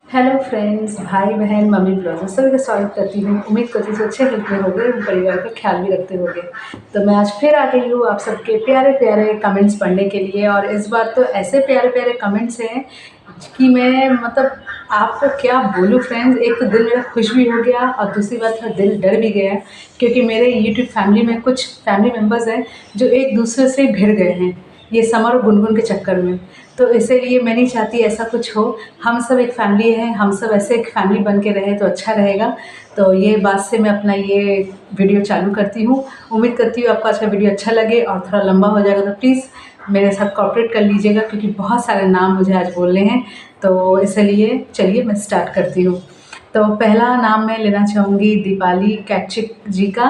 Hello friends, भाई बहन, mummy blogger सभी का स्वागत करती हूँ। उम्मीद करती हूँ अच्छे हेल्थ में होंगे, परिवार का ख्याल भी रखते होंगे। तो मैं आज फिर आ गई हूँ आप सबके प्यारे प्यारे कमेंट्स पढ़ने के लिए। और इस बार तो ऐसे प्यारे प्यारे कमेंट्स हैं कि मैं आपको क्या बोलूँ फ्रेंड्स। एक तो दिल मेरा खुश भी हो गया और दूसरी बात थोड़ा दिल डर भी गया, क्योंकि मेरे यूट्यूब फैमिली में कुछ फैमिली मेम्बर्स हैं जो एक दूसरे से भिड़ गए हैं ये समर और गुनगुन के चक्कर में। तो इसीलिए मैं नहीं चाहती ऐसा कुछ हो। हम सब एक फैमिली है, हम सब ऐसे एक फैमिली बन के रहे तो अच्छा रहेगा। तो ये बात से मैं अपना ये वीडियो चालू करती हूँ। उम्मीद करती हूँ आपको आज का वीडियो अच्छा लगे, और थोड़ा लंबा हो जाएगा तो प्लीज़ मेरे साथ कोऑपरेट कर लीजिएगा, क्योंकि बहुत सारे नाम मुझे आज बोलने हैं। तो इसलिए चलिए मैं स्टार्ट करती हूँ। तो पहला नाम मैं लेना चाहूँगी दीपाली कैचिक जी का।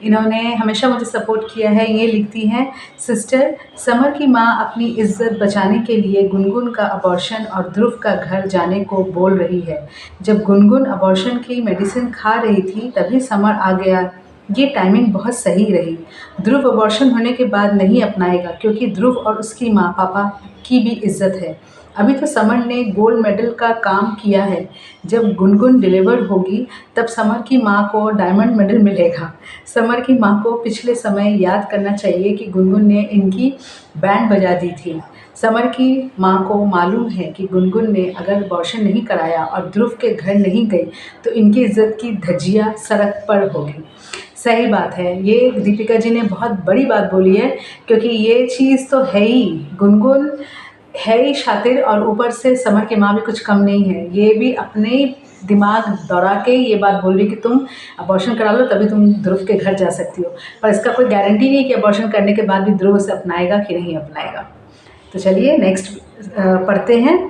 इन्होंने हमेशा मुझे सपोर्ट किया है। ये लिखती हैं, सिस्टर, समर की माँ अपनी इज्जत बचाने के लिए गुनगुन का अबॉर्शन और ध्रुव का घर जाने को बोल रही है। जब गुनगुन अबॉर्शन की मेडिसिन खा रही थी तभी समर आ गया। ये टाइमिंग बहुत सही रही। ध्रुव अबॉर्शन होने के बाद नहीं अपनाएगा, क्योंकि ध्रुव और उसकी माँ पापा की भी इज्जत है। अभी तो समर ने गोल्ड मेडल का काम किया है। जब गुनगुन डिलीवर होगी तब समर की माँ को डायमंड मेडल मिलेगा। समर की माँ को पिछले समय याद करना चाहिए कि गुनगुन ने इनकी बैंड बजा दी थी। समर की माँ को मालूम है कि गुनगुन ने अगर अबॉर्शन नहीं कराया और ध्रुव के घर नहीं गई तो इनकी इज्जत की धज्जियाँ सड़क पर होगी। सही बात है, ये दीपिका जी ने बहुत बड़ी बात बोली है, क्योंकि ये चीज़ तो है ही। गुनगुन है ही शातिर, और ऊपर से समर की माँ भी कुछ कम नहीं है। ये भी अपने दिमाग दौड़ा के ये बात बोल रही कि तुम अबॉर्शन करा लो तभी तुम ध्रुव के घर जा सकती हो। पर इसका कोई गारंटी नहीं कि अबॉर्शन करने के बाद भी ध्रुव उसे अपनाएगा कि नहीं अपनाएगा। तो चलिए नेक्स्ट पढ़ते हैं।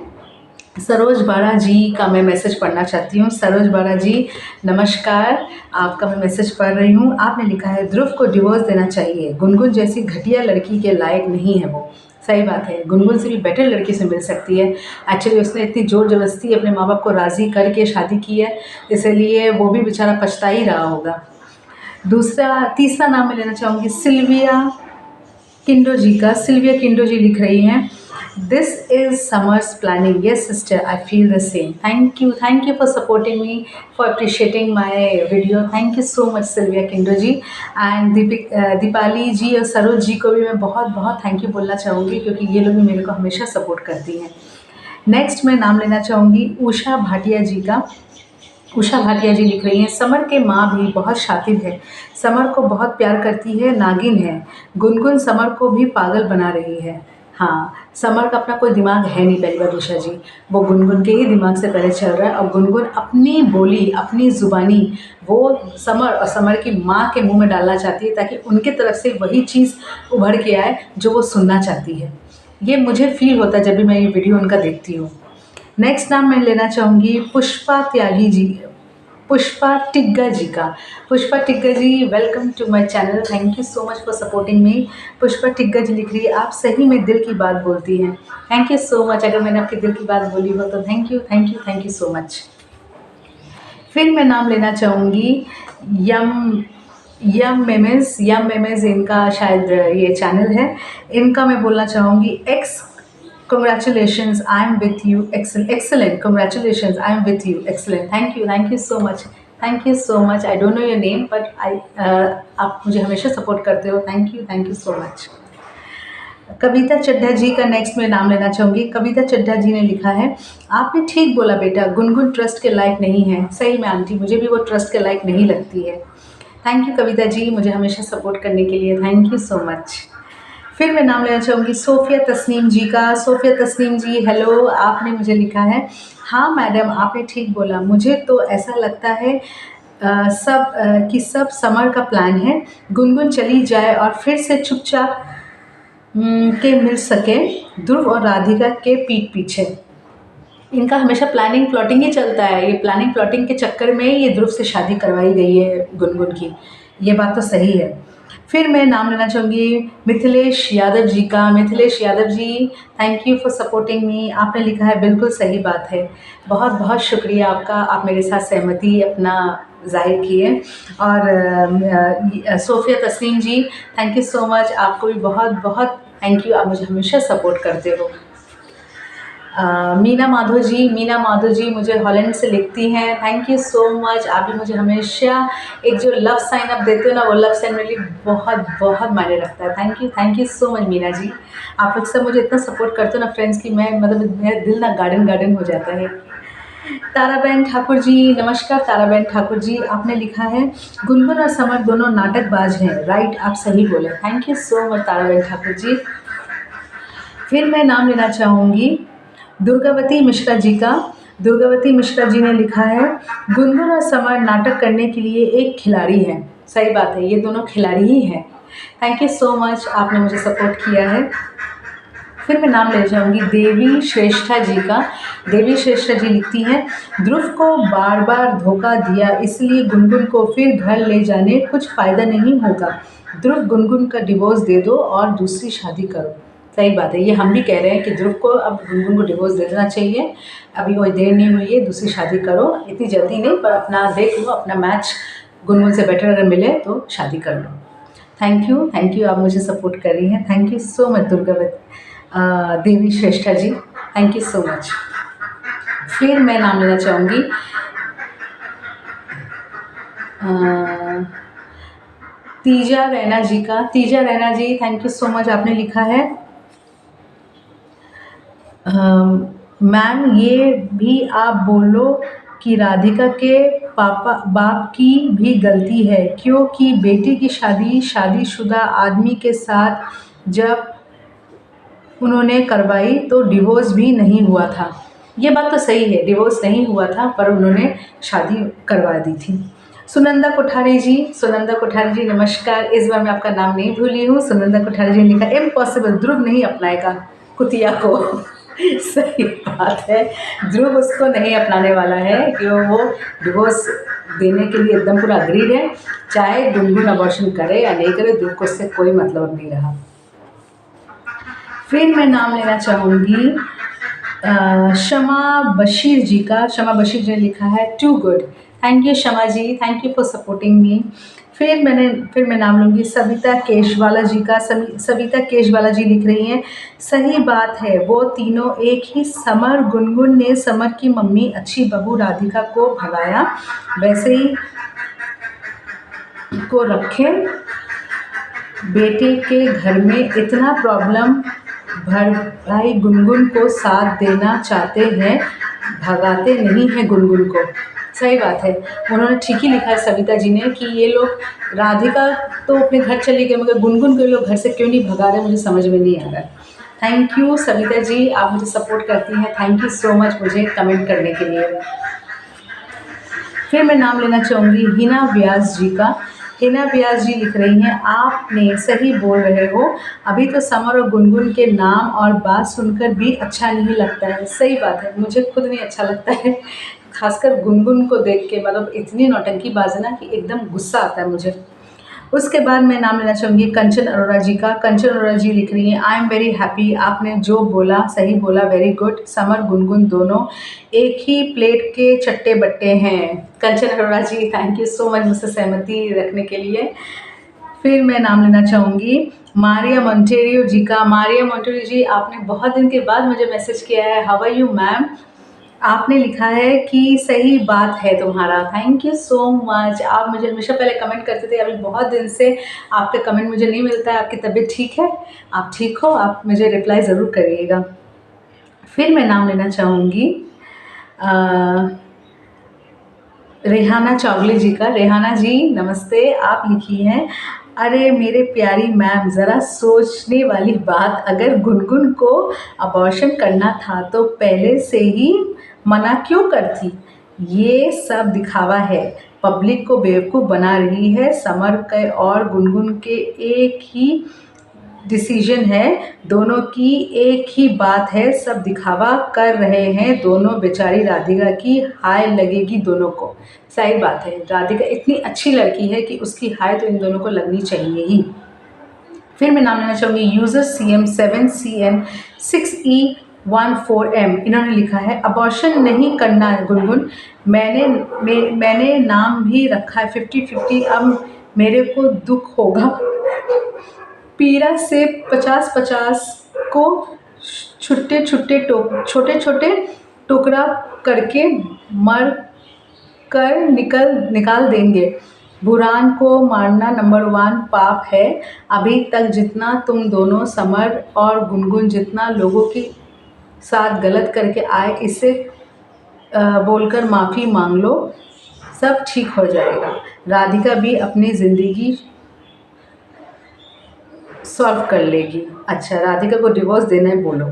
सरोज बाड़ा जी का मैं मैसेज पढ़ना चाहती हूँ। सरोज बाड़ा जी, नमस्कार। आपका मैं मैसेज पढ़ रही हूँ। आपने लिखा है, ध्रुव को डिवोर्स देना चाहिए। गुनगुन जैसी घटिया लड़की के लायक नहीं है वो। सही बात है, गुनगुन से भी बेटर लड़की से मिल सकती है। एक्चुअली उसने इतनी ज़ोर ज़बरदस्ती अपने माँ बाप को राज़ी करके शादी की है, इसलिए वो भी बेचारा पछता ही रहा होगा। तीसरा नाम मैं लेना चाहूँगी सिल्विया किंडो जी का। सिल्विया किंडो जी लिख रही हैं, this is summer's planning. Yes sister, I feel the same. Thank you for supporting me, for appreciating my video. Thank you so much Silvia Kindo ji. And Deepali ji और सरोज जी को भी मैं बहुत बहुत थैंक यू बोलना चाहूँगी, क्योंकि ये लोग भी मेरे को हमेशा सपोर्ट करती हैं। नेक्स्ट मैं नाम लेना चाहूँगी उषा भाटिया जी का। उषा भाटिया जी लिख रही हैं, समर के माँ भी बहुत शातिर है। समर को बहुत प्यार करती है, नागिन है। गुनगुन समर को भी पागल बना रही है। हाँ, समर का अपना कोई दिमाग है नहीं। पहली बात उषा जी, वो गुनगुन के ही दिमाग से पहले चल रहा है, और गुनगुन अपनी बोली, अपनी ज़ुबानी वो समर और समर की माँ के मुंह में डालना चाहती है, ताकि उनके तरफ से वही चीज़ उभर के आए जो वो सुनना चाहती है। ये मुझे फील होता है जब भी मैं ये वीडियो उनका देखती हूँ। नेक्स्ट नाम मैं लेना चाहूँगी पुष्पा टिग्गा जी का। Pushpa Tigga ji, welcome to my channel. Thank you so much for supporting me. Pushpa Tigga ji लिख रही है, आप सही में दिल की बात बोलती हैं। Thank you so much. अगर मैंने आपके दिल की बात बोली हो तो थैंक यू सो मच। फिर मैं नाम लेना चाहूँगी यम मेमेज इनका शायद ये चैनल है। इनका मैं बोलना चाहूँगी, Congratulations, I am with you. Excellent. Congratulations, I am with you. Excellent. Thank you so much. Thank you so much. I don't know your name, but आप मुझे हमेशा सपोर्ट करते हो। Thank you so much. कविता चड्ढा जी का next मैं नाम लेना चाहूँगी। कविता चड्ढा जी ने लिखा है, आपने ठीक बोला बेटा, गुनगुन ट्रस्ट के लायक नहीं है। सही में आंटी, मुझे भी वो ट्रस्ट के लायक नहीं लगती है। थैंक यू कविता जी, मुझे हमेशा सपोर्ट करने के लिए। Thank you so much. फिर मैं नाम लेना चाहूँगी सोफिया तस्नीम जी का। सोफिया तस्नीम जी, हेलो। आपने मुझे लिखा है, हाँ मैडम, आपने ठीक बोला। मुझे तो ऐसा लगता है सब समर का प्लान है। गुनगुन चली जाए और फिर से चुपचाप के मिल सके ध्रुव और राधिका के पीठ पीछे। इनका हमेशा प्लानिंग प्लॉटिंग ही चलता है। ये प्लानिंग प्लॉटिंग के चक्कर में ये ध्रुव से शादी करवाई गई है गुनगुन की। ये बात तो सही है। फिर मैं नाम लेना चाहूँगी मिथिलेश यादव जी का। Mithilesh Yadav ji, thank you for supporting me. आपने लिखा है, बिल्कुल सही बात है। बहुत बहुत शुक्रिया आपका, आप मेरे साथ सहमति अपना ज़ाहिर किए। और Sofia Tasneem ji, thank you so much. आपको भी बहुत बहुत थैंक यू, आप मुझे हमेशा सपोर्ट करते हो। मीना माधो जी मुझे हॉलैंड से लिखती हैं, थैंक यू सो मच। आप भी मुझे हमेशा एक जो लव साइन आप देते हो ना, वो लव साइन मेरे लिए बहुत बहुत मायने रखता है। Thank you so much Meena ji. आप लोग सब मुझे इतना सपोर्ट करते हो ना फ्रेंड्स की, मैं मतलब मेरा दिल ना गार्डन गार्डन हो जाता है। ताराबेन ठाकुर जी, नमस्कार ताराबेन ठाकुर जी। आपने लिखा है गुनगुन और समर दोनों नाटकबाज हैं, राइट, आप सही बोले। Thank you so much Taraben Thakur ji. फिर मैं नाम लेना चाहूँगी दुर्गावती मिश्रा जी का। दुर्गावती मिश्रा जी ने लिखा है गुनगुन और समर नाटक करने के लिए एक खिलाड़ी है। सही बात है, ये दोनों खिलाड़ी ही हैं। थैंक यू सो मच, आपने मुझे सपोर्ट किया है। फिर मैं नाम ले जाऊंगी देवी श्रेष्ठा जी का। देवी श्रेष्ठा जी लिखती हैं ध्रुव को बार बार धोखा दिया, इसलिए गुनगुन को फिर घर ले जाने कुछ फ़ायदा नहीं होगा। ध्रुव गुनगुन का डिवोर्स दे दो और दूसरी शादी करो। सही बात है, ये हम भी कह रहे हैं कि ध्रुव को अब गुनगुन को डिवोर्स दे देना चाहिए। अभी कोई देर नहीं हुई है, दूसरी शादी करो, इतनी जल्दी नहीं, पर अपना देख लो, अपना मैच गुनगुन से बेटर अगर मिले तो शादी कर लो। थैंक यू, आप मुझे सपोर्ट कर रही हैं। Thank you so much Devi Shrestha ji, thank you so much. फिर मैं नाम लेना चाहूँगी तीजा रैना जी का। Teeja Raina ji, thank you so much. आपने लिखा है मैम ये भी आप बोलो कि राधिका के बाप की भी गलती है, क्योंकि बेटी की शादी शादीशुदा आदमी के साथ जब उन्होंने करवाई तो डिवोर्स भी नहीं हुआ था। ये बात तो सही है, डिवोर्स नहीं हुआ था, पर उन्होंने शादी करवा दी थी। सुनंदा कोठारी जी नमस्कार। इस बार मैं आपका नाम नहीं भूली हूँ। सुनंदा कोठारी जी ने लिखा इम्पॉसिबल, ध्रुव नहीं अपनाएगा कुतिया को। सही बात है, ध्रुव उसको नहीं अपनाने वाला है कि वो डिवोर्स देने के लिए एकदम पूरा अग्रीड है। चाहे गुनगुन अबॉर्शन करे या नहीं करे, ध्रुव को उससे कोई मतलब नहीं रहा। फिर मैं नाम लेना चाहूँगी शमा बशीर जी का। शमा बशीर जी ने लिखा है too good. Thank you Shama ji, thank you for supporting me. फिर मैं नाम लूँगी सविता केशवाला जी का। सविता केशवाला जी लिख रही हैं सही बात है, वो तीनों एक ही समर गुनगुन ने समर की मम्मी अच्छी बहू राधिका को भगाया, वैसे ही को रखे बेटे के घर में इतना प्रॉब्लम भर भाई गुनगुन को साथ देना चाहते हैं, भगाते नहीं हैं गुनगुन को। सही बात है, उन्होंने ठीक ही लिखा है सविता जी ने कि ये लोग राधिका तो अपने घर चली गई, मगर गुनगुन को लोग घर से क्यों नहीं भगा रहे, मुझे समझ में नहीं आ रहा। थैंक यू सविता जी, आप मुझे सपोर्ट करती हैं। थैंक यू सो मच मुझे कमेंट करने के लिए। फिर मैं नाम लेना चाहूँगी हिना व्यास जी का। हिना व्यास जी लिख रही हैं आपने सही बोल रहे हो, अभी तो समर और गुनगुन के नाम और बात सुनकर भी अच्छा नहीं लगता है। सही बात है, मुझे खुद नहीं अच्छा लगता है, खासकर गुनगुन को देख के, मतलब इतनी नौटंकीबाज है ना कि एकदम गुस्सा आता है मुझे। उसके बाद मैं नाम लेना चाहूँगी कंचन अरोड़ा जी का। कंचन अरोड़ा जी लिख रही हैं आई एम वेरी हैप्पी, आपने जो बोला सही बोला, वेरी गुड। समर गुनगुन दोनों एक ही प्लेट के चट्टे बट्टे हैं। कंचन अरोड़ा जी, थैंक यू सो मच मुझसे सहमति रखने के लिए। फिर मैं नाम लेना चाहूँगी मारिया मोंटेरियो जी का। मारिया मोंटेरियो जी, आपने बहुत दिन के बाद मुझे मैसेज किया है। How are you ma'am? आपने लिखा है कि सही बात है तुम्हारा। Thank you so much. आप मुझे हमेशा पहले कमेंट करते थे, अभी बहुत दिन से आपका कमेंट मुझे नहीं मिलता है। आपकी तबीयत ठीक है? आप ठीक हो? आप मुझे रिप्लाई ज़रूर करिएगा। फिर मैं नाम लेना चाहूँगी रेहाना चौगले जी का। रेहाना जी नमस्ते। आप लिखी हैं अरे मेरे प्यारी मैम, ज़रा सोचने वाली बात, अगर गुनगुन को अबॉर्शन करना था तो पहले से ही मना क्यों करती? ये सब दिखावा है, पब्लिक को बेवकूफ़ बना रही है। समर के और गुनगुन के एक ही डिसीजन है, दोनों की एक ही बात है, सब दिखावा कर रहे हैं दोनों। बेचारी राधिका की हाय लगेगी दोनों को। सही बात है, राधिका इतनी अच्छी लड़की है कि उसकी हाय तो इन दोनों को लगनी चाहिए ही। फिर मैं नाम लेना चाहूँगी यूज़र CM7CN6E14M। इन्होंने लिखा है अबॉर्शन नहीं करना है गुनगुन, मैंने नाम भी रखा है 50-50, अब मेरे को दुख होगा। पीरा से 50-50 को छोटे छोटे टुकड़ा करके मर कर निकाल देंगे। बुरान को मारना नंबर 1 पाप है। अभी तक जितना तुम दोनों समर और गुनगुन जितना लोगों के साथ गलत करके आए, इसे बोलकर माफ़ी मांग लो, सब ठीक हो जाएगा। राधिका भी अपनी ज़िंदगी सॉल्व कर लेगी। अच्छा, राधिका को डिवोर्स देना है बोलो।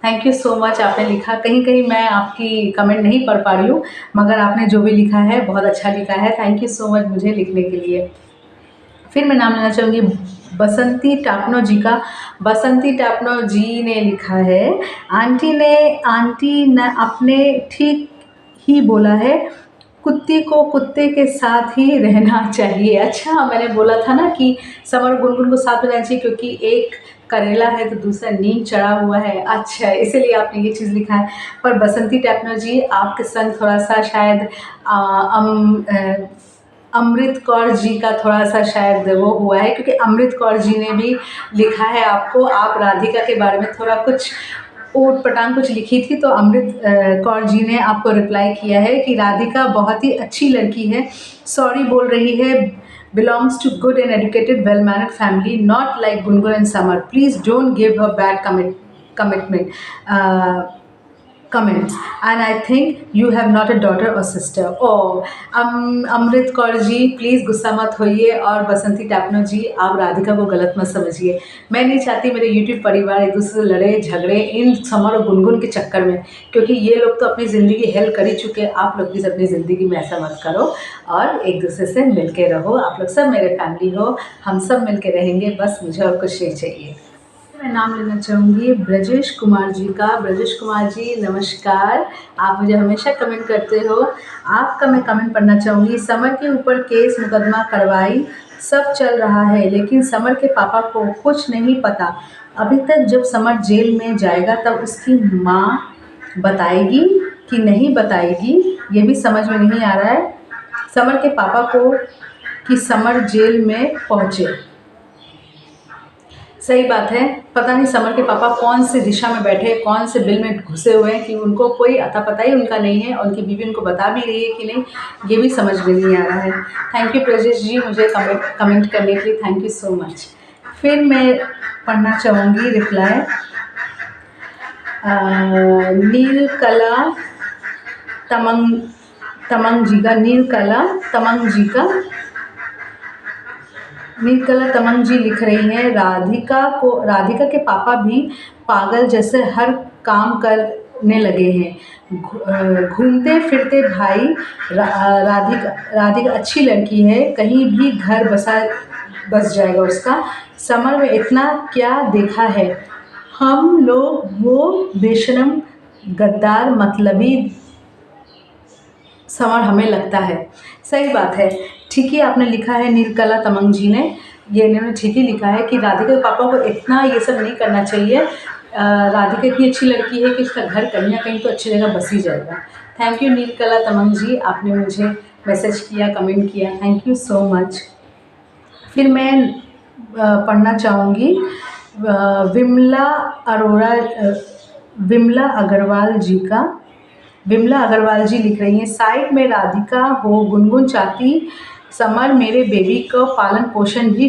Thank you so much. आपने लिखा, कहीं कहीं मैं आपकी कमेंट नहीं पढ़ पा रही हूँ, मगर आपने जो भी लिखा है बहुत अच्छा लिखा है। थैंक यू सो मच मुझे लिखने के लिए। फिर मैं नाम लेना चाहूँगी बसंती टापनो जी का। बसंती टापनो जी ने लिखा है, आंटी ने अपने ठीक ही बोला है, कुत्ती को कुत्ते के साथ ही रहना चाहिए। अच्छा, मैंने बोला था ना कि समर और गुनगुन को साथ में रहना चाहिए, क्योंकि एक करेला है तो दूसरा नीम चढ़ा हुआ है। अच्छा, इसीलिए आपने ये चीज़ लिखा है। पर बसंती टापनो जी, आपके संग थोड़ा सा शायद अमृत कौर जी का थोड़ा सा शायद वो हुआ है, क्योंकि अमृत कौर जी ने भी लिखा है आपको, आप राधिका के बारे में थोड़ा कुछ ऊट पटांग कुछ लिखी थी, तो अमृत कौर जी ने आपको रिप्लाई किया है कि राधिका बहुत ही अच्छी लड़की है, सॉरी बोल रही है, belongs to good and educated well mannered family, not like Gungun and Samar, please don't give her bad commitment comments, and I think you have not a daughter or sister. Oh, Amrit Kaur ji please गुस्सा मत होइए, और बसंती टापनो जी आप राधिका को गलत मत समझिए। मैं नहीं चाहती मेरे यूट्यूब परिवार एक दूसरे से लड़े झगड़े इन समर और गुनगुन के चक्कर में, क्योंकि ये लोग तो अपनी ज़िंदगी हेल कर ही चुके। आप लोग भी अपनी ज़िंदगी में ऐसा मत करो और एक दूसरे से मिल के रहो। आप लोग सब मेरे फैमिली हो, हम सब मिल के रहेंगे, बस मुझे और कुछ नहीं चाहिए। मैं नाम लेना चाहूँगी ब्रजेश कुमार जी का। ब्रजेश कुमार जी नमस्कार, आप मुझे हमेशा कमेंट करते हो, आपका मैं कमेंट पढ़ना चाहूँगी। समर के ऊपर केस मुकदमा कार्रवाई सब चल रहा है, लेकिन समर के पापा को कुछ नहीं पता अभी तक। जब समर जेल में जाएगा तब उसकी माँ बताएगी कि नहीं बताएगी, ये भी समझ में नहीं आ रहा है समर के पापा को कि समर जेल में पहुँचे। सही बात है, पता नहीं समर के पापा कौन से दिशा में बैठे, कौन से बिल में घुसे हुए हैं कि उनको कोई अता पता ही उनका नहीं है, और उनकी बीवी उनको बता भी रही है कि नहीं, ये भी समझ में नहीं आ रहा है। थैंक यू ब्रजेश जी मुझे कमेंट करने के लिए, थैंक यू सो मच। फिर मैं पढ़ना चाहूँगी रिप्लाई नीलकला तमंग जी का। नीलकला तमंग जी लिख रही हैं, राधिका के पापा भी पागल जैसे हर काम करने लगे हैं। घूमते फिरते भाई, राधिका अच्छी लड़की है, कहीं भी घर बस जाएगा उसका। समर में इतना क्या देखा है हम लोग, वो बेशरम गद्दार मतलबी समर हमें लगता है। सही बात है, ठीक ही आपने लिखा है नीलकला तमंग जी ने, ये इन्होंने ठीक ही लिखा है कि राधिका के पापा को इतना ये सब नहीं करना चाहिए। राधिका इतनी अच्छी लड़की है कि उसका घर कहीं ना कहीं तो अच्छी जगह बस ही जाएगा। थैंक यू नीलकला तमंग जी, आपने मुझे मैसेज किया, कमेंट किया, थैंक यू सो मच। फिर मैं पढ़ना चाहूँगी विमला अग्रवाल जी का। विमला अग्रवाल जी लिख रही हैं, साइड में राधिका हो, गुनगुन चाहती समर मेरे बेबी को पालन पोषण भी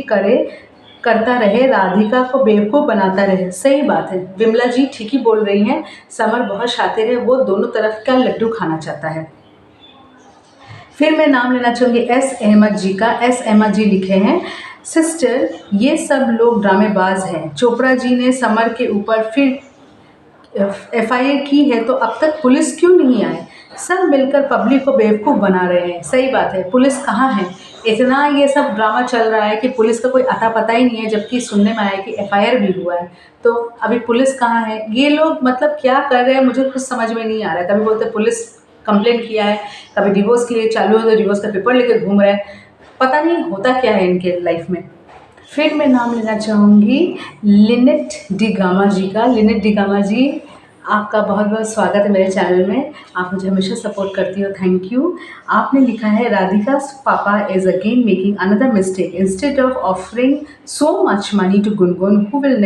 करता रहे, राधिका को बेवकूफ़ बनाता रहे। सही बात है, विमला जी ठीक ही बोल रही हैं, समर बहुत शातिर है, वो दोनों तरफ का लड्डू खाना चाहता है। फिर मैं नाम लेना चाहूँगी एस अहमद जी का। एस अहमद जी लिखे हैं, सिस्टर ये सब लोग ड्रामेबाज हैं, चोपड़ा जी ने समर के ऊपर फिर FIR की है तो अब तक पुलिस क्यों नहीं आए, सब मिलकर पब्लिक को बेवकूफ़ बना रहे हैं। सही बात है, पुलिस कहाँ है, इतना ये सब ड्रामा चल रहा है कि पुलिस का कोई अता पता ही नहीं है, जबकि सुनने में आया कि FIR भी हुआ है, तो अभी पुलिस कहाँ है। ये लोग मतलब क्या कर रहे हैं मुझे कुछ समझ में नहीं आ रहा है। कभी बोलते पुलिस कंप्लेंट किया है, कभी डिवोर्स के लिए चालू है तो डिवोर्स का पेपर लेके घूम रहे हैं, पता नहीं होता क्या है इनके लाइफ में। फिर मैं नाम लेना चाहूँगी लिनेट डी गामा जी का। लिनेट डी गामा जी आपका बहुत बहुत स्वागत है मेरे चैनल में। आप मुझे हमेशा सपोर्ट करती हो, थैंक यू। आपने लिखा है राधिका's पापा is again making another mistake. Instead of offering so much money to Gungun, who will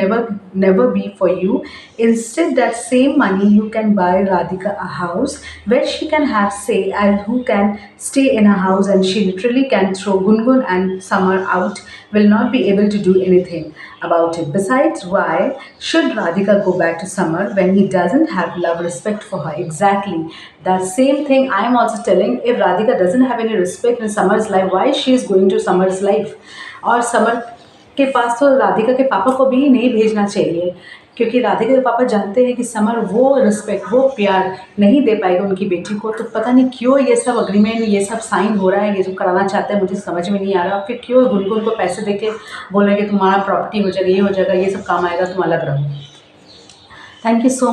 never be for you, instead that same money you can buy Radhika a house where she can have say and who can stay in a house, and she literally can throw Gungun and Summer out, will not be able to do anything about it. Besides, why should Radhika go back to Summer when he doesn't have love, respect for her? Exactly. The same thing I am also telling. If Radhika doesn't have any respect in Summer's life, why she is going to Summer's life? और summer के पास तो राधिका के पापा को भी नहीं भेजना चाहिए, क्योंकि राधिका के पापा जानते हैं कि समर वो रिस्पेक्ट, वो प्यार नहीं दे पाएगा उनकी बेटी को। तो पता नहीं क्यों ये सब अग्रीमेंट, ये सब साइन हो रहा है, ये जो कराना चाहते हैं मुझे समझ में नहीं आ रहा। फिर क्यों गुनगुन को पैसे देके बोलेंगे तुम्हारा प्रॉपर्टी हो जाएगा, ये हो जाएगा, ये सब काम आएगा, तुम अलग रहो। Thank you so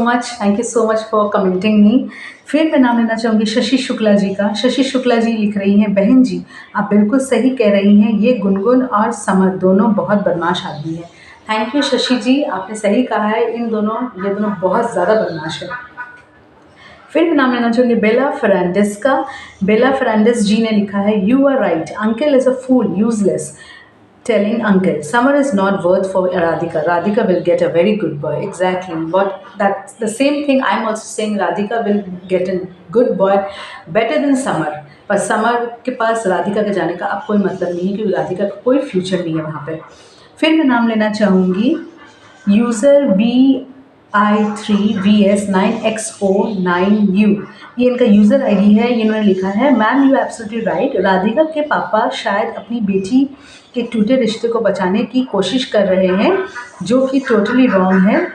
much for commenting me. फिर मैं नाम लेना चाहूँगी शशि शुक्ला जी का। शशि शुक्ला जी लिख रही हैं, बहन जी आप बिल्कुल सही कह रही हैं, ये गुनगुन और समर दोनों बहुत बदमाश आदमी हैं। थैंक यू शशि जी, आपने सही कहा है, ये दोनों बहुत ज़्यादा बदमाश है। फिर मैं नाम लेना चाहूँगी बेला फर्नांडिस का। बेला फर्नांडिस जी ने लिखा है, you are right, uncle is a fool, useless, telling uncle Summer is not worth for Radhika will get a very good boy. Exactly, but that's the same thing I'm also saying, Radhika will get a good boy better than Summer, पर Summer के पास राधिका के जाने का अब कोई मतलब नहीं है, क्योंकि राधिका का कोई फ्यूचर नहीं है वहाँ पे। फिर मैं नाम लेना चाहूँगी यूज़र VI3VS9XO9U, ये इनका यूज़र आईडी है। इन्होंने लिखा है, ma'am you absolutely right, Radhika के पापा शायद अपनी बेटी के टूटे रिश्ते को बचाने की कोशिश कर रहे हैं, जो कि टोटली रॉन्ग है।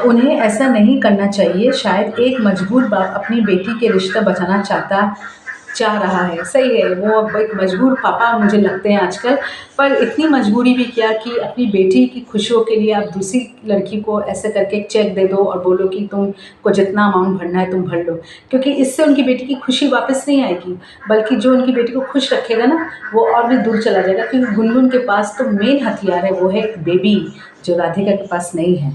उन्हें ऐसा नहीं करना चाहिए। शायद एक मजबूर बाप अपनी बेटी के रिश्ता बचाना चाह रहा है। सही है, वो एक मजबूर पापा मुझे लगते हैं आजकल, पर इतनी मजबूरी भी क्या कि अपनी बेटी की खुशियों के लिए आप दूसरी लड़की को ऐसे करके एक चेक दे दो और बोलो कि तुमको जितना अमाउंट भरना है तुम भर लो, क्योंकि इससे उनकी बेटी की खुशी वापस नहीं आएगी, बल्कि जो उनकी बेटी को खुश रखेगा ना वो और भी दूर चला जाएगा। क्योंकि गुनगुन के पास तो मेन हथियार है, वो है एक बेबी, जो राधिका के पास नहीं है।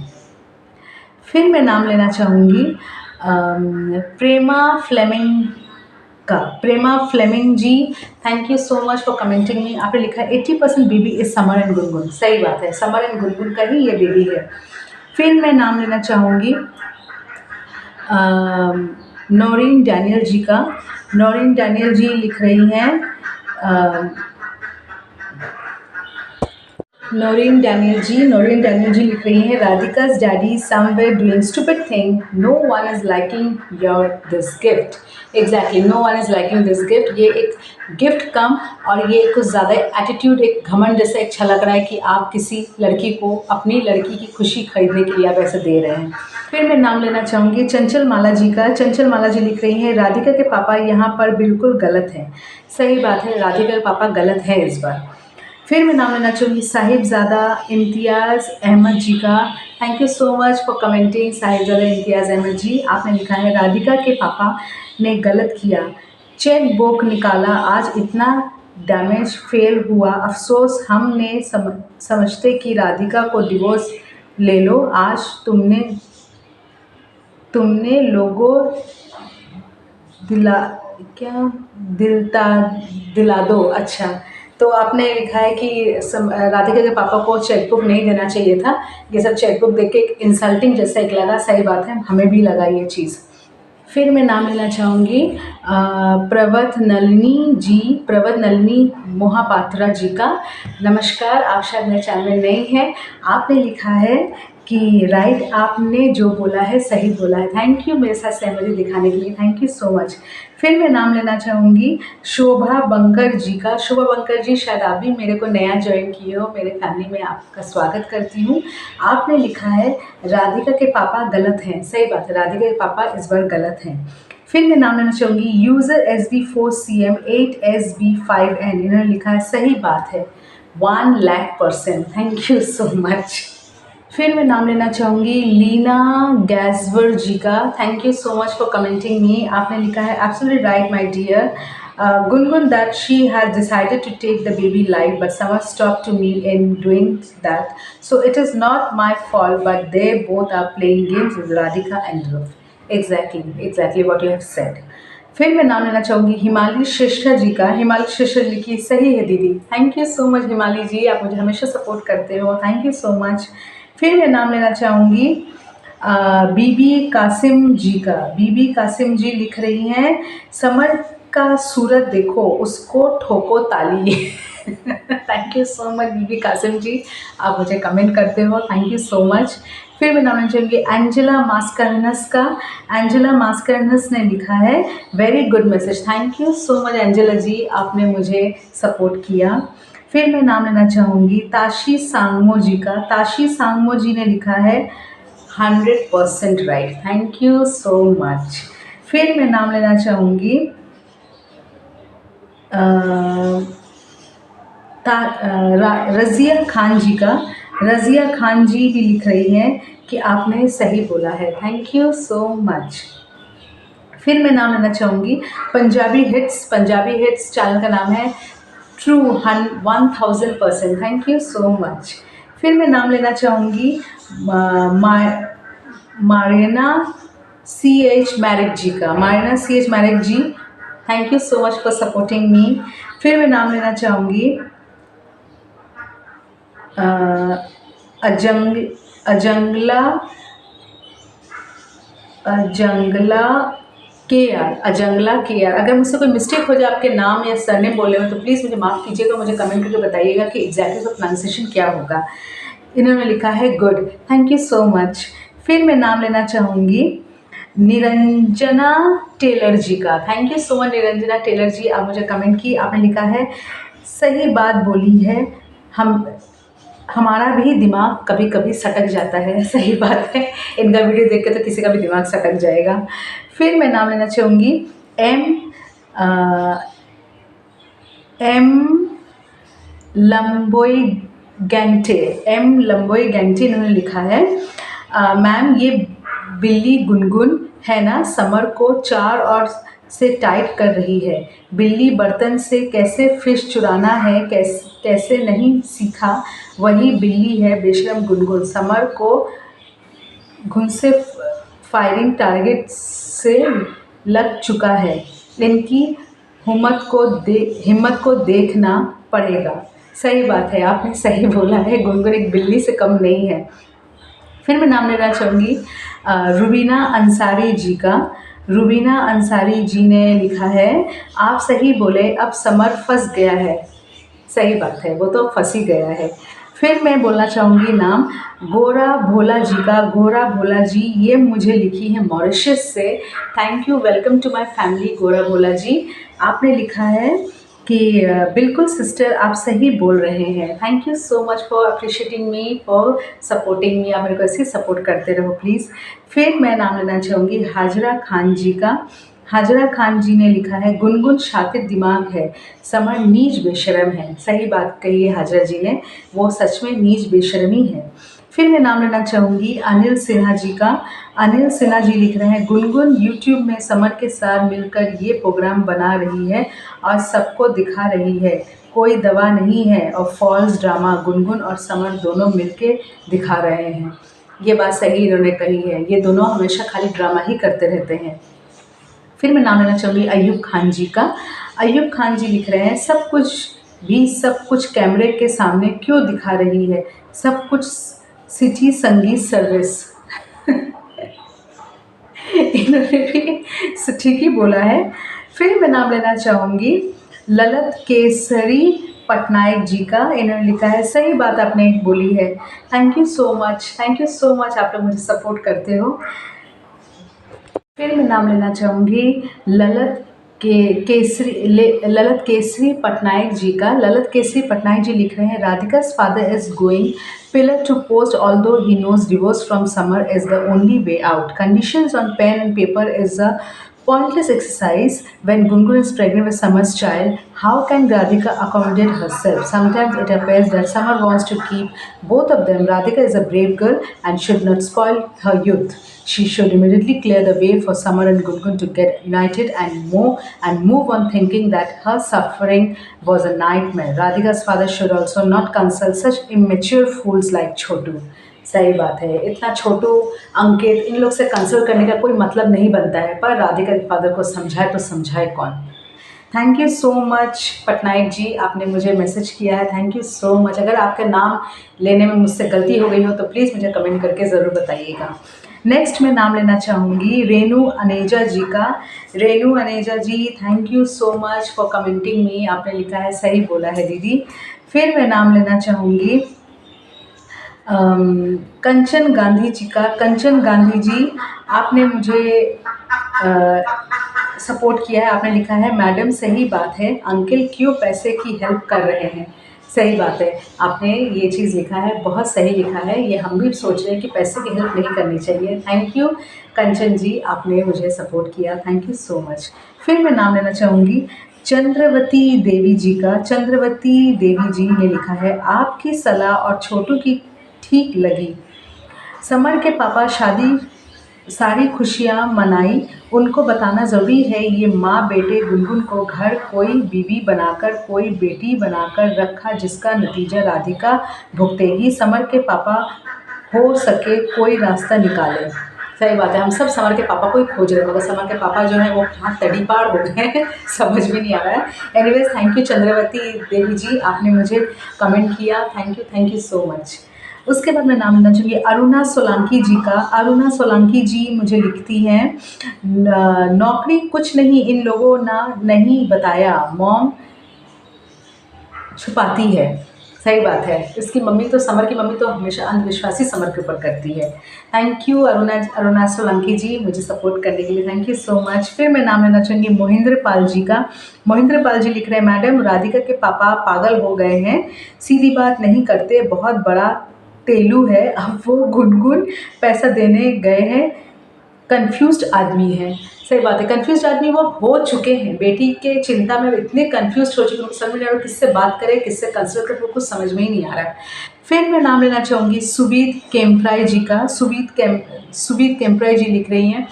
फिर मैं नाम लेना चाहूँगी Prema Fleming ji. Thank you so much for commenting me. आपने लिखा है 80% baby is Samar and Gungun. सही बात है, समर एंड गुनगुन का ही ये बेबी है। फिर मैं नाम लेना चाहूँगी नौरीन डैनियल जी का। नौरीन डैनियल जी लिख रही हैं, नौरीन डैनियल जी लिख रही हैं, राधिका's daddy somewhere doing stupid thing, no one is liking this gift. Exactly, no one is liking this gift. ये एक गिफ्ट कम और ये कुछ ज़्यादा एटीट्यूड, एक घमंड जैसा अच्छा लग रहा है कि आप किसी लड़की को अपनी लड़की की खुशी खरीदने के लिए आप ऐसे दे रहे हैं। फिर मैं नाम लेना चाहूँगी चंचल माला जी का। चंचल माला जी लिख रही हैं, राधिका के पापा यहाँ पर बिल्कुल गलत हैं। सही बात है, राधिका के पापा गलत है इस बार। फिर मैं नाम लेना चाहूँगी साहिबजादा इम्तियाज़ अहमद जी का। Thank you so much for commenting Sahibzada Imtiaz Ahmed ji. आपने लिखा है, राधिका के पापा ने गलत किया, चेक बुक निकाला, आज इतना डैमेज फेल हुआ, अफसोस। हमने समझते कि राधिका को डिवोर्स ले लो, आज तुमने लोगों दिला दो। अच्छा, तो आपने लिखा है कि राधिका के पापा को चेकबुक नहीं देना चाहिए था। ये सब चेकबुक देख के एक इंसल्टिंग जैसा एक लगा। सही बात है, हमें भी लगा ये चीज़। फिर मैं नाम लेना चाहूँगी प्रवत नलिनी मोहापात्रा जी का। नमस्कार, आप शायद मेरे चैनल में नई हैं। आपने लिखा है कि राइट, आपने जो बोला है सही बोला है। थैंक यू मेरे साथ सहमति दिखाने के लिए, थैंक यू सो मच। फिर मैं नाम लेना चाहूँगी शोभा बंकर जी का। शोभा बंकर जी, शायद आप भी मेरे को नया ज्वाइन किए हो, मेरे फैमिली में आपका स्वागत करती हूँ। आपने लिखा है राधिका के पापा गलत हैं। सही बात है, राधिका के पापा इस बार गलत हैं। फिर मैं नाम लेना चाहूँगी यूज़र SB4CM8SB5N। इन्होंने लिखा है, सही बात है, 1,00,000%। Thank you so much. फिर मैं नाम लेना चाहूँगी लीना गैसवर जी का। Thank you so much for commenting me. आपने लिखा है absolutely right my dear Gungun that she has decided to take the baby life but someone stop to me in doing that, so it is not my fault but they both are playing games with Radhika and Dhruv. Exactly what you have said. फिर मैं नाम लेना चाहूँगी हिमाली श्रेष्ठा जी का। हिमाली श्रेष्ठा लिखी सही है दीदी। थैंक यू सो मच हिमाली जी, आप मुझे हमेशा सपोर्ट करते हो, थैंक यू सो मच। फिर मैं नाम लेना चाहूँगी बीबी कासिम जी का। बीबी कासिम जी लिख रही हैं समर का सूरत देखो उसको ठोको ताली। थैंक यू सो मच बीबी कासिम जी, आप मुझे कमेंट करते हो, थैंक यू सो मच। फिर मैं नाम लेना चाहूँगी एंजेला मास्करनस का। एंजेला मास्करनस ने लिखा है very good message. Thank you so much Angela ji, आपने मुझे सपोर्ट किया। फिर मैं नाम लेना चाहूँगी ताशी सांगमो जी का। ताशी सांगमो जी ने लिखा है 100% right, thank you so much. फिर मैं नाम लेना चाहूँगी रज़िया खान जी का। रज़िया खान जी भी लिख रही हैं कि आपने सही बोला है, थैंक यू सो मच। फिर मैं नाम लेना चाहूँगी पंजाबी हिट्स चैनल का नाम है true 1000%, thank you so much. फिर मैं नाम लेना चाहूँगी मारिना CH मैरिक जी का। Marina CH Merrick ji, thank you so much for supporting me. फिर मैं नाम लेना चाहूँगी अजंगला के आर। अगर मुझसे कोई मिस्टेक हो जाए आपके नाम या सरनेम बोलने में तो प्लीज़ मुझे माफ़ कीजिएगा, मुझे कमेंट करके बताइएगा कि एग्जैक्टली उसका प्रोनाउंसिएशन क्या होगा। इन्होंने लिखा है good, thank you so much. फिर मैं नाम लेना चाहूँगी निरंजना टेलर जी का। Thank you so much Niranjana Taylor ji, आप मुझे कमेंट की, आपने लिखा है सही बात बोली है, हमारा भी दिमाग कभी कभी सटक जाता है। सही बात है, इनका वीडियो देख के तो किसी का भी दिमाग सटक जाएगा। फिर मैं नाम लेना चाहूँगी एम लंबोई गैंगटे। इन्होंने लिखा है मैम ये बिल्ली गुनगुन है ना, समर को चार और से टाइट कर रही है। बिल्ली बर्तन से कैसे फिश चुराना है कैसे नहीं सीखा, वही बिल्ली है बेशरम गुनगुन, समर को घुन से फायरिंग टारगेट से लग चुका है, इनकी हिम्मत को देखना पड़ेगा। सही बात है, आपने सही बोला है, गुनगुन एक बिल्ली से कम नहीं है। फिर मैं नाम लेना चाहूँगी रुबीना अंसारी जी का। रुबीना अंसारी जी ने लिखा है आप सही बोले, अब समर फंस गया है। सही बात है, वो तो फंस ही गया है। फिर मैं बोलना चाहूँगी नाम गोरा भोला जी का। गोरा भोला जी, ये मुझे लिखी है मॉरिशस से। Thank you, welcome to my family Gora Bhola जी। आपने लिखा है कि बिल्कुल सिस्टर आप सही बोल रहे हैं। Thank you so much for appreciating me, for supporting मी। आप मेरे को ऐसे सपोर्ट करते रहो प्लीज़। फिर मैं नाम लेना चाहूँगी हाजरा खान जी का। हाजरा खान जी ने लिखा है गुनगुन शातिर दिमाग है, समर नीच बेशरम है। सही बात कही है हाजरा जी ने, वो सच में नीच बेशरमी है। फिर मैं नाम लेना चाहूँगी अनिल सिन्हा जी का। अनिल सिन्हा जी लिख रहे हैं गुनगुन यूट्यूब में समर के साथ मिलकर ये प्रोग्राम बना रही है और सबको दिखा रही है, कोई दवा नहीं है और फॉल्स ड्रामा गुनगुन और समर दोनों मिलके दिखा रहे हैं। ये बात सही इन्होंने कही है, ये दोनों हमेशा खाली ड्रामा ही करते रहते हैं। फिर मैं नाम लेना चाहूँगी अयूब खान जी का। अयूब खान जी लिख रहे हैं सब कुछ कैमरे के सामने क्यों दिखा रही है, सब कुछ सिटी संगीत सर्विस। इन्होंने भी ठीक ही बोला है। फिर मैं नाम लेना चाहूँगी ललित केसरी पटनायक जी का। इन्होंने लिखा है सही बात आपने बोली है। थैंक यू सो मच, आप लोग मुझे सपोर्ट करते हो। फिर मैं नाम लेना चाहूँगी ललित केसरी पटनायक जी का। ललित केसरी पटनायक जी लिख रहे हैं राधिका's father is going pillar to post although he knows divorce from summer is the only way out. Conditions on pen and paper is a Pointless exercise when Gungun is pregnant with Samar's child. How can Radhika accommodate herself? Sometimes it appears that Samar wants to keep both of them. Radhika is a brave girl and should not spoil her youth. She should immediately clear the way for Samar and Gungun to get united and move on, thinking that her suffering was a nightmare. Radhika's father should also not consult such immature fools like Chotu. सही बात है, इतना छोटू अंकित इन लोग से consult करने का कोई मतलब नहीं बनता है, पर राधिका के फादर को समझाए तो समझाए कौन। Thank you so much Patnaik ji, आपने मुझे मैसेज किया है, थैंक यू सो मच। अगर आपके नाम लेने में मुझसे गलती हो गई हो तो प्लीज़ मुझे कमेंट करके ज़रूर बताइएगा। नेक्स्ट मैं नाम लेना चाहूँगी रेनू अनेजा जी का। Renu Aneja ji, thank you so much for commenting me. आपने लिखा है सही बोला है दीदी। फिर मैं नाम लेना चाहूँगी कंचन गांधी जी का। कंचन गांधी जी, आपने मुझे सपोर्ट किया है, आपने लिखा है मैडम सही बात है, अंकल क्यों पैसे की हेल्प कर रहे हैं। सही बात है, आपने ये चीज़ लिखा है, बहुत सही लिखा है। ये हम भी सोच रहे हैं कि पैसे की हेल्प नहीं करनी चाहिए। थैंक यू कंचन जी, आपने मुझे सपोर्ट किया, थैंक यू सो मच। फिर मैं नाम लेना चाहूँगी चंद्रवती देवी जी का। चंद्रवती देवी जी ने लिखा है आपकी सलाह और छोटू की ठीक लगी। समर के पापा शादी सारी खुशियाँ मनाई, उनको बताना ज़रूरी है ये माँ बेटे गुनगुन को घर कोई बीवी बनाकर कोई बेटी बनाकर रखा, जिसका नतीजा राधिका भुगतेगी। समर के पापा हो सके कोई रास्ता निकाले। सही बात है, हम सब समर के पापा को ही खोज रहे हैं, मगर समर के पापा जो है वो कहाँ तड़ीपार हो गए हैं समझ में नहीं आ रहा है। एनीवेज थैंक यू चंद्रवती देवी जी, आपने मुझे कमेंट किया, थैंक यू सो मच। उसके बाद मैं नाम लेना चाहूँगी अरुणा सोलंकी जी का। अरुणा सोलंकी जी मुझे लिखती हैं नौकरी कुछ नहीं इन लोगों नहीं बताया, मॉम छुपाती है। सही बात है, इसकी मम्मी तो समर की मम्मी तो हमेशा अंधविश्वासी समर के ऊपर करती है। थैंक यू अरुणा सोलंकी जी, मुझे सपोर्ट करने के लिए थैंक यू सो मच। फिर मैं नाम लेना चाहूँगी मोहिंद्र पाल जी का। मोहिंद्र पाल जी लिख रहे हैं मैडम राधिका के पापा पागल हो गए हैं, सीधी बात नहीं करते, बहुत बड़ा तेलू है, अब वो गुनगुन पैसा देने गए हैं, कंफ्यूज्ड आदमी है। सही बात है, कंफ्यूज्ड आदमी वो हो चुके हैं, बेटी के चिंता में इतने कंफ्यूज हो चुके हैं, समझ नहीं आ रहा किससे बात करें किससे कंसल्ट करें, वो कुछ समझ में ही नहीं आ रहा है। फिर मैं नाम लेना चाहूँगी सुबीत केम्प्राय जी का। सुबीत केम्प्राय जी लिख रहे हैं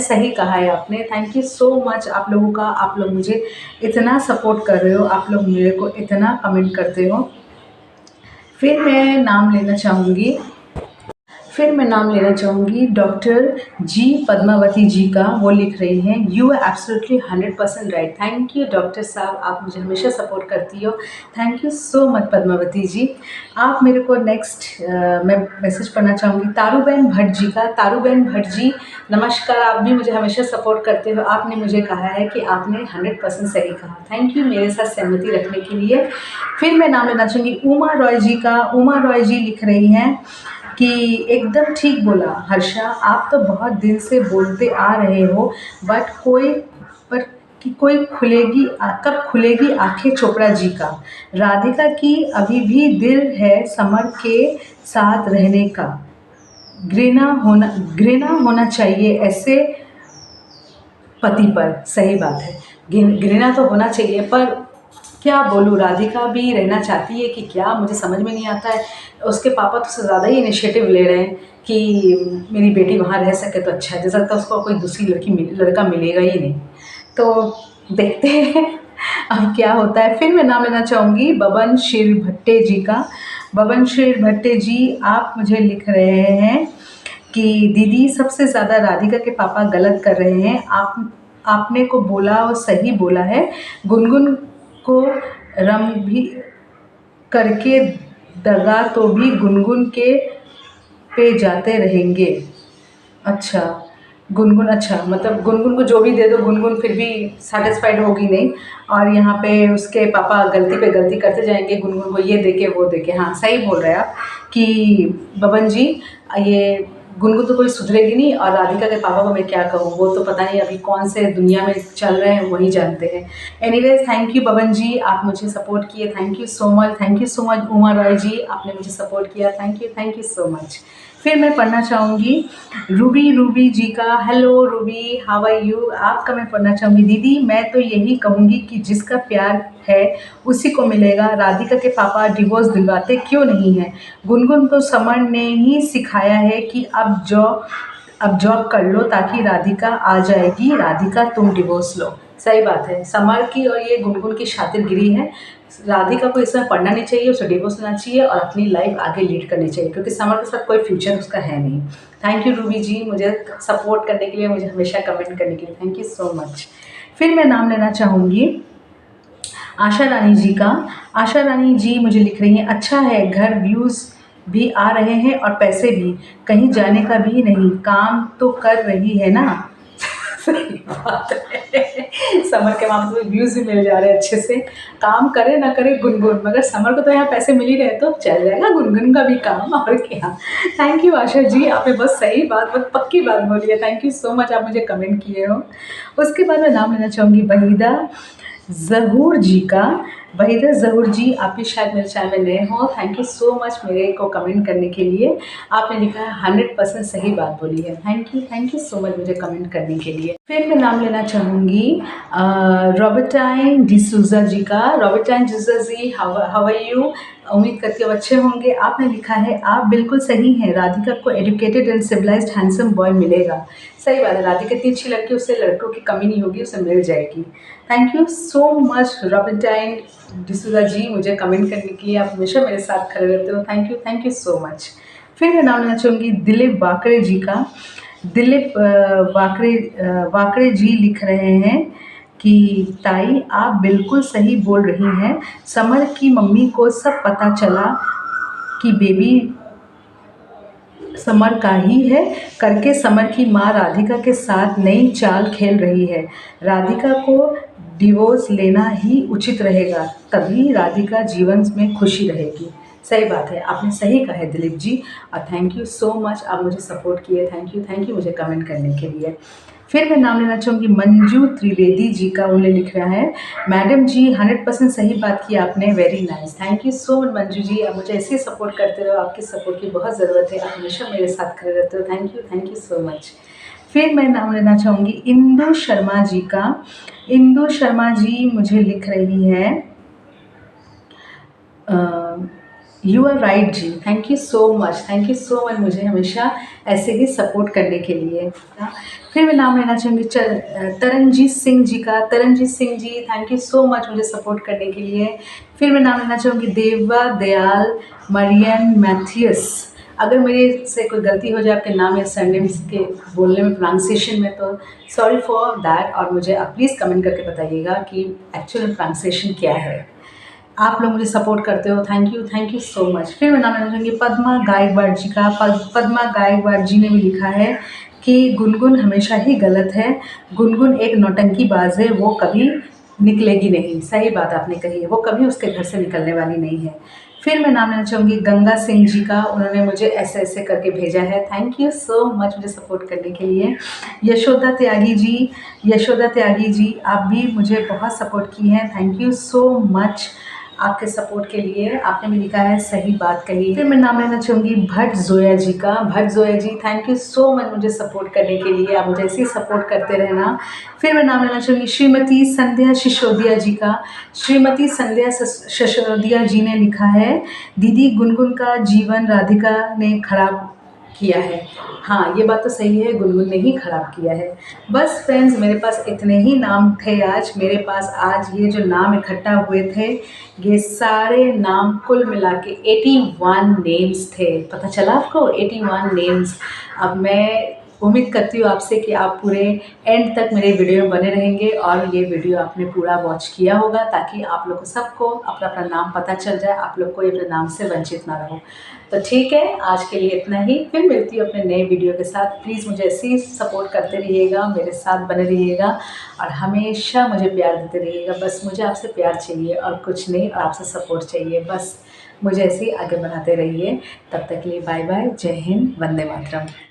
सही कहा है आपने, थैंक यू सो मच आप लोगों का। आप लोग मुझे इतना सपोर्ट कर रहे हो, आप लोग मेरे को इतना कमेंट करते हो। फिर मैं नाम लेना चाहूँगी डॉक्टर जी पद्मावती जी का। वो लिख रही हैं you are absolutely 100% right. Thank you doctor साहब, आप मुझे हमेशा सपोर्ट करती हो, thank you so much Padmavati ji. आप मेरे को नेक्स्ट मैं मैसेज पढ़ना चाहूँगी तारूबेन भट्ट जी का। तारूबेन भट्ट जी नमस्कार, आप भी मुझे हमेशा सपोर्ट करते हो। आपने मुझे कहा है कि आपने 100% सही कहा, थैंक यू मेरे साथ सहमति रखने के लिए। फिर मैं नाम लेना चाहूँगी उमा रॉय जी का। उमा रॉय जी लिख रही हैं कि एकदम ठीक बोला हर्षा, आप तो बहुत दिन से बोलते आ रहे हो, बट कोई कब खुलेगी आंखें चोपड़ा जी का। राधिका की अभी भी दिल है समर के साथ रहने का, घृणा होना चाहिए ऐसे पति पर। सही बात है, घृणा तो होना चाहिए, पर क्या बोलूँ, राधिका भी रहना चाहती है कि क्या, मुझे समझ में नहीं आता है। उसके पापा तो उससे ज़्यादा ही इनिशिएटिव ले रहे हैं कि मेरी बेटी वहाँ रह सके तो अच्छा है, जैसा लगता है उसको कोई दूसरी लड़का मिलेगा ही नहीं। तो देखते हैं अब क्या होता है। फिर मैं नाम लेना चाहूँगी बबन शीर भट्टे जी का। बबन शीर भट्टे जी, आप मुझे लिख रहे हैं कि दीदी सबसे ज़्यादा राधिका के पापा गलत कर रहे हैं, आपने को बोला और सही बोला है, गुनगुन को रम भी करके दगा तो भी गुनगुन के पे जाते रहेंगे। अच्छा गुनगुन, अच्छा मतलब गुनगुन को जो भी दे दो गुनगुन फिर भी सेटिस्फाइड होगी नहीं, और यहाँ पे उसके पापा गलती पे गलती करते जाएंगे, गुनगुन को ये देके वो देके। हाँ सही बोल रहे हैं आप कि बबन जी, ये गुनगुन तो कोई सुधरेगी नहीं, और राधिका के पापा को मैं क्या कहूँ, वो तो पता नहीं अभी कौन से दुनिया में चल रहे हैं, वही जानते हैं। Anyways thank you Baban ji, आप मुझे सपोर्ट किए, thank you so much. Thank you so much Uma Roy ji, आपने मुझे सपोर्ट किया, थैंक यू सो मच। फिर मैं पढ़ना चाहूँगी रूबी जी का। Hello Ruby, how are you. आपका मैं पढ़ना चाहूँगी, दीदी मैं तो यही कहूँगी कि जिसका प्यार है उसी को मिलेगा। राधिका के पापा डिवोर्स दिलवाते क्यों नहीं हैं। गुनगुन को समर ने ही सिखाया है कि अब जॉब कर लो ताकि राधिका आ जाएगी। राधिका तुम डिवोर्स लो। सही बात है, समर की और ये गुनगुन की शातिरगिरी है। राधिका को इसमें पढ़ना नहीं चाहिए, उसे डिवोर्स लेना चाहिए और अपनी लाइफ आगे लीड करनी चाहिए, क्योंकि समर के साथ कोई फ्यूचर उसका है नहीं। थैंक यू रूबी जी, मुझे सपोर्ट करने के लिए, मुझे हमेशा कमेंट करने के लिए थैंक यू सो मच। फिर मैं नाम लेना चाहूँगी आशा रानी जी का। आशा रानी जी मुझे लिख रही हैं, अच्छा है, घर व्यूज़ भी आ रहे हैं और पैसे भी, कहीं जाने का भी नहीं, काम तो कर रही है ना। सही बात है, समर के मामले में व्यूज़ भी मिल जा रहे हैं अच्छे से। काम करे ना करे गुनगुन, मगर समर को तो यहाँ पैसे मिल ही रहे तो चल जाएगा गुनगुन का भी काम, और क्या। थैंक यू आशा जी, आपने बहुत सही बात, बहुत पक्की बात बोली है। थैंक यू सो मच, आप मुझे कमेंट किए हो। उसके बाद मैं नाम लेना चाहूँगी वहीदा ज़हूर जी का। वहीदा ज़हूर जी, आप भी शायद मेरे चैनल में नए हो। थैंक यू सो मच मेरे को कमेंट करने के लिए। आपने लिखा है 100% सही बात बोली है। थैंक यू सो मच मुझे कमेंट करने के लिए। फिर मैं नाम लेना चाहूँगी रॉबर्टाइन डिसूजा जी का। रॉबर्टाइन डिसूजा जी, हाउ आर यू। उम्मीद करती हूँ अच्छे होंगे। आपने लिखा है, आप बिल्कुल सही हैं, राधिका को educated and civilised handsome boy मिलेगा। सही बात है, राधिका इतनी अच्छी लड़की, उससे लड़कों की कमी नहीं होगी, उसे मिल जाएगी। Thank you so much Robertine D'Souza ji, मुझे कमेंट करने के लिए। आप हमेशा मेरे साथ खड़े रहते हो। Thank you so much. फिर मैं नाम लेना चाहूँगी दिलीप वाकड़े जी का। दिलीप वाकड़े जी लिख रहे हैं कि ताई आप बिल्कुल सही बोल रही हैं, समर की मम्मी को सब पता चला कि बेबी समर का ही है करके समर की माँ राधिका के साथ नई चाल खेल रही है। राधिका को डिवोर्स लेना ही उचित रहेगा, तभी राधिका जीवन में खुशी रहेगी। सही बात है, आपने सही कहा है दिलीप जी, और थैंक यू सो मच, आप मुझे सपोर्ट किए। थैंक यू मुझे कमेंट करने के लिए। फिर मैं नाम लेना चाहूँगी मंजू त्रिवेदी जी का। उन्हें लिख रहा है, मैडम जी 100% सही बात की आपने, very nice. Thank you so much Manju ji, आप मुझे ऐसे ही सपोर्ट करते रहो, आपकी सपोर्ट की बहुत ज़रूरत है, आप हमेशा मेरे साथ खड़े रहते हो। Thank you so much. फिर मैं नाम लेना चाहूँगी इंदु शर्मा जी का। इंदु शर्मा जी मुझे लिख रही है, you are right ji, thank you so much मुझे हमेशा ऐसे ही सपोर्ट करने के लिए। फिर मैं नाम लेना चाहूँगी तरनजीत सिंह जी का। Taranjit Singh ji, thank you so much मुझे सपोर्ट करने के लिए। फिर मैं नाम लेना चाहूँगी देवा दयाल मरियन मैथ्यूस। अगर मेरे से कोई गलती हो जाए आपके नाम या सरनेम्स के बोलने में, प्रोनाउंसिएशन में, तो सॉरी फॉर दैट, और मुझे आप प्लीज़ कमेंट करके बताइएगा कि एक्चुअल प्रोनाउंसिएशन क्या है। आप लोग मुझे सपोर्ट करते हो, थैंक यू सो मच। फिर मैं नाम लेना चाहूँगी पद्मा गायकवाड़ जी का। पद्मा गायकवाड़ जी ने भी लिखा है कि गुनगुन हमेशा ही गलत है, गुनगुन एक नौटंकीबाज है, वो कभी निकलेगी नहीं। सही बात आपने कही है, वो कभी उसके घर से निकलने वाली नहीं है। फिर मैं नाम लेना चाहूँगी गंगा सिंह जी का। उन्होंने मुझे ऐसे करके भेजा है। थैंक यू सो मच मुझे सपोर्ट करने के लिए। यशोदा त्यागी जी, आप भी मुझे बहुत सपोर्ट की हैं, थैंक यू सो मच आपके सपोर्ट के लिए। आपने भी लिखा है, सही बात कही। फिर मैं नाम लेना चाहूँगी भट्ट जोया जी का। भट्ट जोया जी, थैंक यू सो मच मुझे सपोर्ट करने के लिए, आप मुझे ऐसे ही सपोर्ट करते रहना। फिर मैं नाम लेना चाहूँगी श्रीमती संध्या सिसोदिया जी का। श्रीमती संध्या सिसोदिया जी ने लिखा है, दीदी गुनगुन का जीवन राधिका ने खराब किया है। हाँ, ये बात तो सही है, गुनगुन ने ही ख़राब किया है। बस फ्रेंड्स, मेरे पास इतने ही नाम थे आज। मेरे पास आज ये जो नाम इकट्ठा हुए थे, ये सारे नाम कुल मिला के 81 नेम्स थे। पता चला आपको, 81 नेम्स। अब मैं उम्मीद करती हूँ आपसे कि आप पूरे एंड तक मेरे वीडियो में बने रहेंगे और ये वीडियो आपने पूरा वॉच किया होगा, ताकि आप लोग को सबको अपना अपना नाम पता चल जाए, आप लोग कोई अपने नाम से वंचित ना रहो। तो ठीक है, आज के लिए इतना ही। फिर मिलती हूँ अपने नए वीडियो के साथ। प्लीज़ मुझे ऐसे ही सपोर्ट करते रहिएगा, मेरे साथ बने रहिएगा और हमेशा मुझे प्यार देते रहिएगा। बस मुझे आपसे प्यार चाहिए और कुछ नहीं, और आपसे सपोर्ट चाहिए। बस मुझे ऐसे ही आगे बढ़ाते रहिए। तब तक के लिए बाय बाय, जय हिंद, वंदे मातरम।